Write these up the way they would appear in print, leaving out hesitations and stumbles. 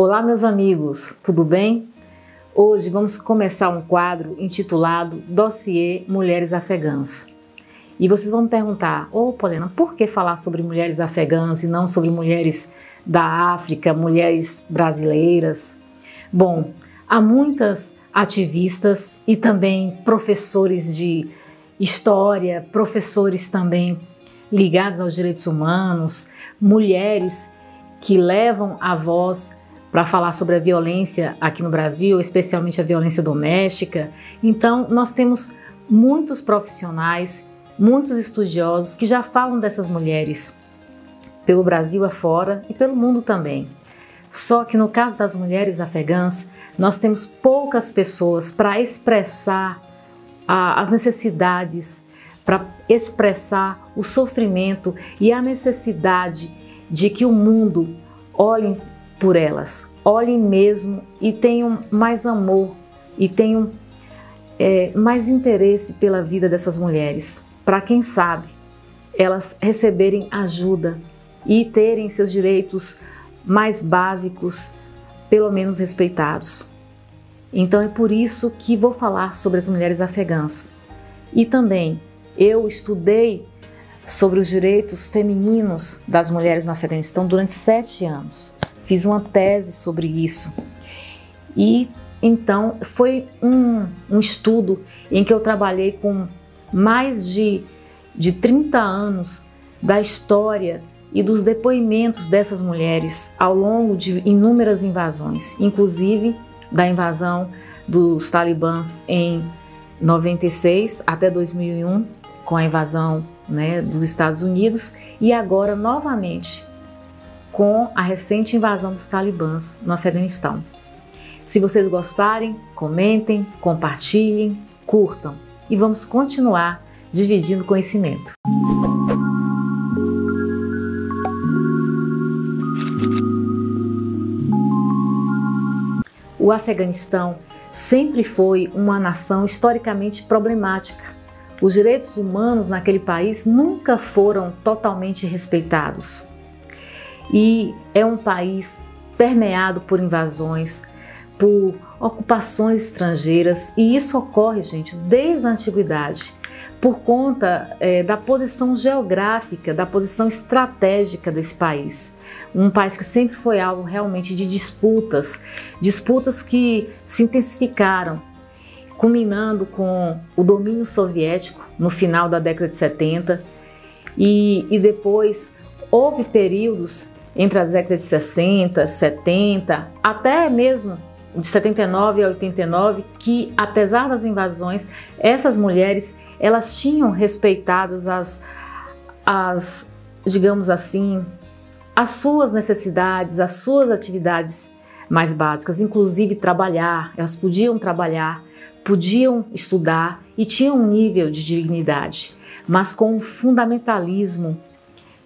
Olá, meus amigos, tudo bem? Hoje vamos começar um quadro intitulado Dossiê Mulheres Afegãs. E vocês vão me perguntar, Polena, por que falar sobre mulheres afegãs e não sobre mulheres da África, mulheres brasileiras? Bom, há muitas ativistas e também professores de história, professores também ligados aos direitos humanos, mulheres que levam a voz para falar sobre a violência aqui no Brasil, especialmente a violência doméstica. Então, nós temos muitos profissionais, muitos estudiosos que já falam dessas mulheres pelo Brasil afora e pelo mundo também. Só que no caso das mulheres afegãs, nós temos poucas pessoas para expressar as necessidades, para expressar o sofrimento e a necessidade de que o mundo olhe por elas, olhem mesmo e tenham mais amor e tenham mais interesse pela vida dessas mulheres, para quem sabe elas receberem ajuda e terem seus direitos mais básicos, pelo menos respeitados. Então é por isso que vou falar sobre as mulheres afegãs. E também eu estudei sobre os direitos femininos das mulheres no Afeganistão durante 7 anos. Fiz uma tese sobre isso e então foi um estudo em que eu trabalhei com mais de 30 anos da história e dos depoimentos dessas mulheres ao longo de inúmeras invasões, inclusive da invasão dos talibãs em 96 até 2001, com a invasão, dos Estados Unidos, e agora novamente com a recente invasão dos talibãs no Afeganistão. Se vocês gostarem, comentem, compartilhem, curtam e vamos continuar dividindo conhecimento. O Afeganistão sempre foi uma nação historicamente problemática. Os direitos humanos naquele país nunca foram totalmente respeitados. E é um país permeado por invasões, por ocupações estrangeiras, e isso ocorre, gente, desde a antiguidade, por conta da posição geográfica, da posição estratégica desse país. Um país que sempre foi alvo realmente de disputas que se intensificaram, culminando com o domínio soviético no final da década de 70, e depois houve períodos entre as décadas de 60, 70, até mesmo de 79 a 89, que apesar das invasões, essas mulheres elas tinham respeitadas digamos assim, as suas necessidades, as suas atividades mais básicas, inclusive trabalhar. Elas podiam trabalhar, podiam estudar e tinham um nível de dignidade, mas com o fundamentalismo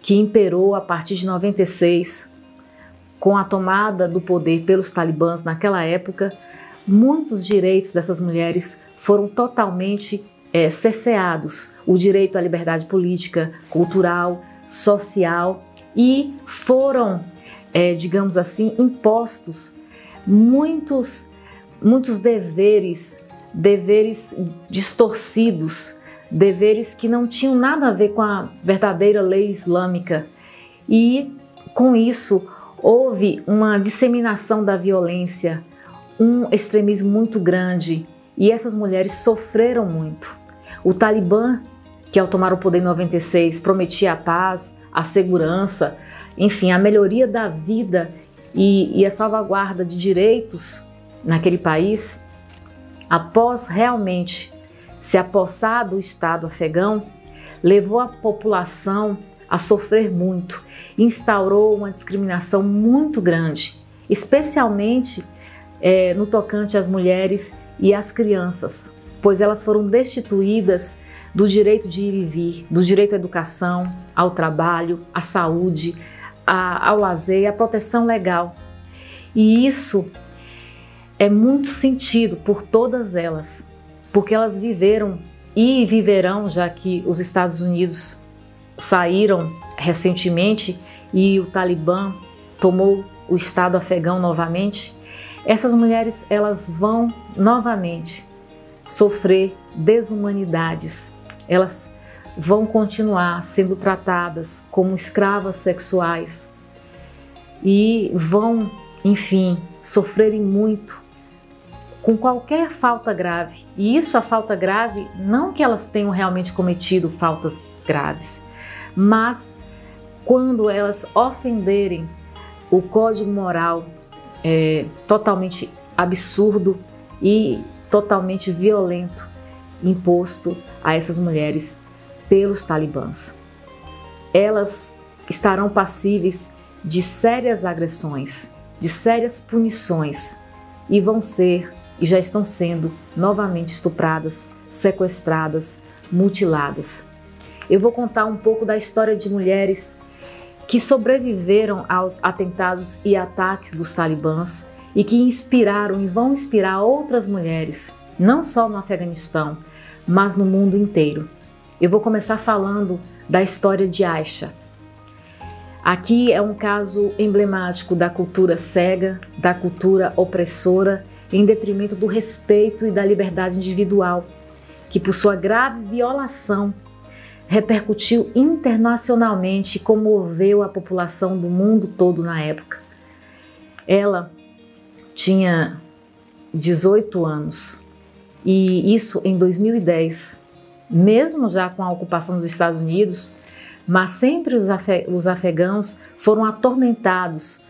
que imperou a partir de 96, com a tomada do poder pelos talibãs naquela época, muitos direitos dessas mulheres foram totalmente cerceados. O direito à liberdade política, cultural, social, e foram, digamos assim, impostos muitos deveres distorcidos, deveres que não tinham nada a ver com a verdadeira lei islâmica. E com isso houve uma disseminação da violência, um extremismo muito grande, e essas mulheres sofreram muito. O Talibã, que ao tomar o poder em 96 prometia a paz, a segurança, enfim, a melhoria da vida e a salvaguarda de direitos naquele país, após realmente se apossar do Estado afegão, levou a população a sofrer muito, instaurou uma discriminação muito grande, especialmente no tocante às mulheres e às crianças, pois elas foram destituídas do direito de ir e vir, do direito à educação, ao trabalho, à saúde, ao lazer, à proteção legal. E isso é muito sentido por todas elas, porque elas viveram e viverão, já que os Estados Unidos saíram recentemente e o Talibã tomou o Estado afegão novamente, essas mulheres elas vão novamente sofrer desumanidades. Elas vão continuar sendo tratadas como escravas sexuais e vão, enfim, sofrerem muito com qualquer falta grave. E isso, a falta grave, não que elas tenham realmente cometido faltas graves, mas quando elas ofenderem o código moral totalmente absurdo e totalmente violento imposto a essas mulheres pelos talibãs. Elas estarão passíveis de sérias agressões, de sérias punições e vão ser e já estão sendo novamente estupradas, sequestradas, mutiladas. Eu vou contar um pouco da história de mulheres que sobreviveram aos atentados e ataques dos talibãs e que inspiraram e vão inspirar outras mulheres, não só no Afeganistão, mas no mundo inteiro. Eu vou começar falando da história de Aisha. Aqui é um caso emblemático da cultura cega, da cultura opressora, em detrimento do respeito e da liberdade individual, que por sua grave violação repercutiu internacionalmente e comoveu a população do mundo todo na época. Ela tinha 18 anos e isso em 2010, mesmo já com a ocupação dos Estados Unidos, mas sempre os afegãos foram atormentados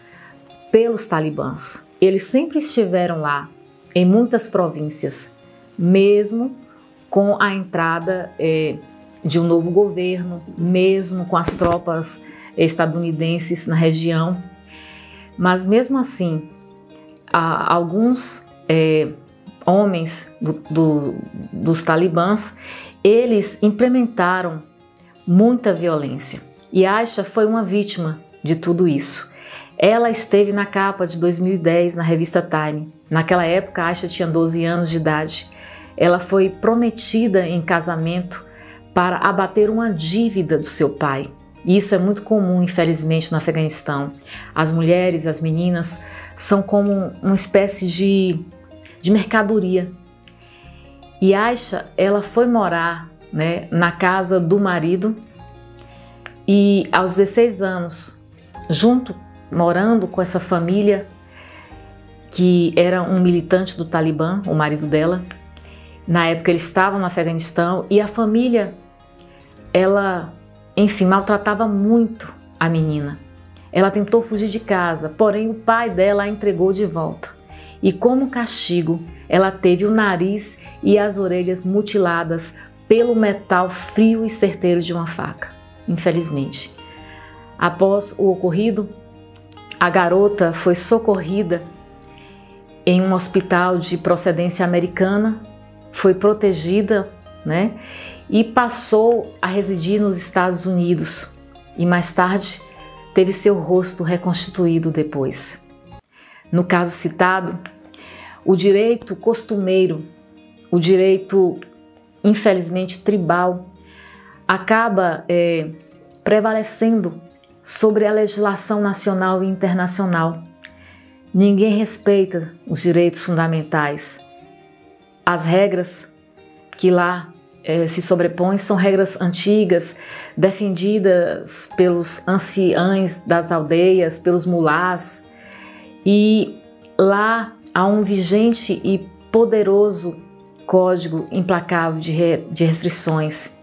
pelos talibãs. Eles sempre estiveram lá, em muitas províncias, mesmo com a entrada de um novo governo, mesmo com as tropas estadunidenses na região. Mas mesmo assim, alguns homens dos talibãs, eles implementaram muita violência. E Aisha foi uma vítima de tudo isso. Ela esteve na capa de 2010 na revista Time. Naquela época, Aisha tinha 12 anos de idade. Ela foi prometida em casamento para abater uma dívida do seu pai. E isso é muito comum, infelizmente, no Afeganistão. As mulheres, as meninas, são como uma espécie de mercadoria. E Aisha, ela foi morar, na casa do marido e aos 16 anos, morando com essa família que era um militante do Talibã, o marido dela. Na época eles estavam no Afeganistão e a família, ela, enfim, maltratava muito a menina. Ela tentou fugir de casa, porém o pai dela a entregou de volta. E como castigo, ela teve o nariz e as orelhas mutiladas pelo metal frio e certeiro de uma faca, infelizmente. Após o ocorrido, a garota foi socorrida em um hospital de procedência americana, foi protegida, e passou a residir nos Estados Unidos e mais tarde teve seu rosto reconstituído depois. No caso citado, o direito costumeiro, o direito infelizmente tribal, acaba prevalecendo sobre a legislação nacional e internacional. Ninguém respeita os direitos fundamentais. As regras que lá se sobrepõem são regras antigas, defendidas pelos anciães das aldeias, pelos mulás, e lá há um vigente e poderoso código implacável de restrições,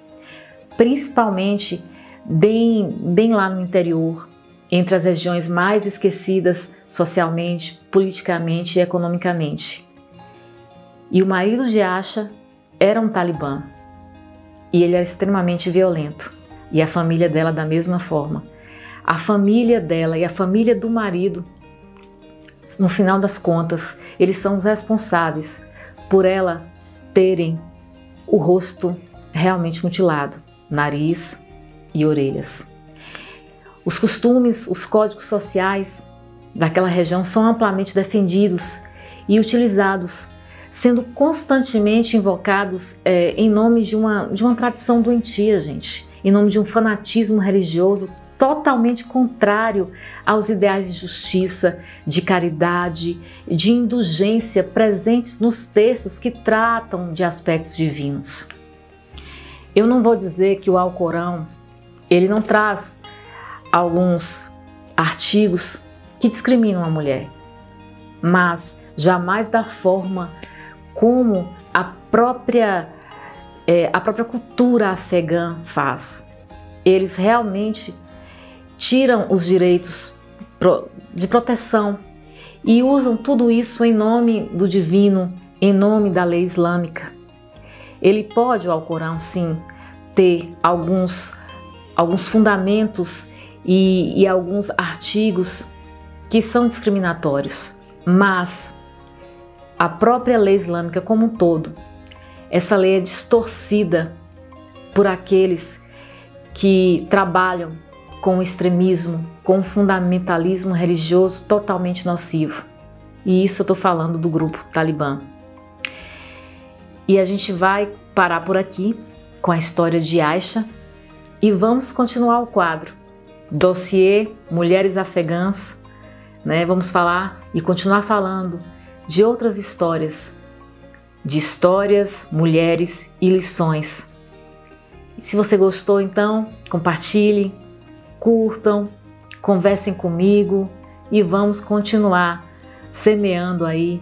principalmente bem lá no interior, entre as regiões mais esquecidas socialmente, politicamente e economicamente. E o marido de Aisha era um talibã e ele era extremamente violento, e a família dela da mesma forma. A família dela e a família do marido, no final das contas, eles são os responsáveis por ela terem o rosto realmente mutilado, nariz e orelhas. Os costumes, os códigos sociais daquela região são amplamente defendidos e utilizados, sendo constantemente invocados em nome de uma tradição doentia, gente, em nome de um fanatismo religioso totalmente contrário aos ideais de justiça, de caridade, de indulgência presentes nos textos que tratam de aspectos divinos. Eu não vou dizer que o Alcorão, ele não traz alguns artigos que discriminam a mulher, mas jamais da forma como a própria cultura afegã faz. Eles realmente tiram os direitos de proteção e usam tudo isso em nome do divino, em nome da lei islâmica. Ele pode, o Alcorão, sim, ter alguns fundamentos e alguns artigos que são discriminatórios, mas a própria lei islâmica como um todo, essa lei é distorcida por aqueles que trabalham com o extremismo, com o fundamentalismo religioso totalmente nocivo. E isso eu estou falando do grupo Talibã. E a gente vai parar por aqui com a história de Aisha e vamos continuar o quadro Dossiê Mulheres Afegãs, né? Vamos falar e continuar falando de outras histórias, mulheres e lições. Se você gostou, então compartilhe, curtam, conversem comigo e vamos continuar semeando aí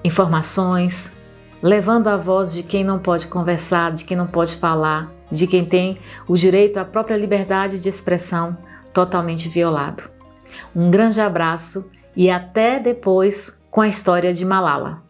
informações, levando a voz de quem não pode conversar, de quem não pode falar, de quem tem o direito à própria liberdade de expressão totalmente violado. Um grande abraço e até depois com a história de Malala.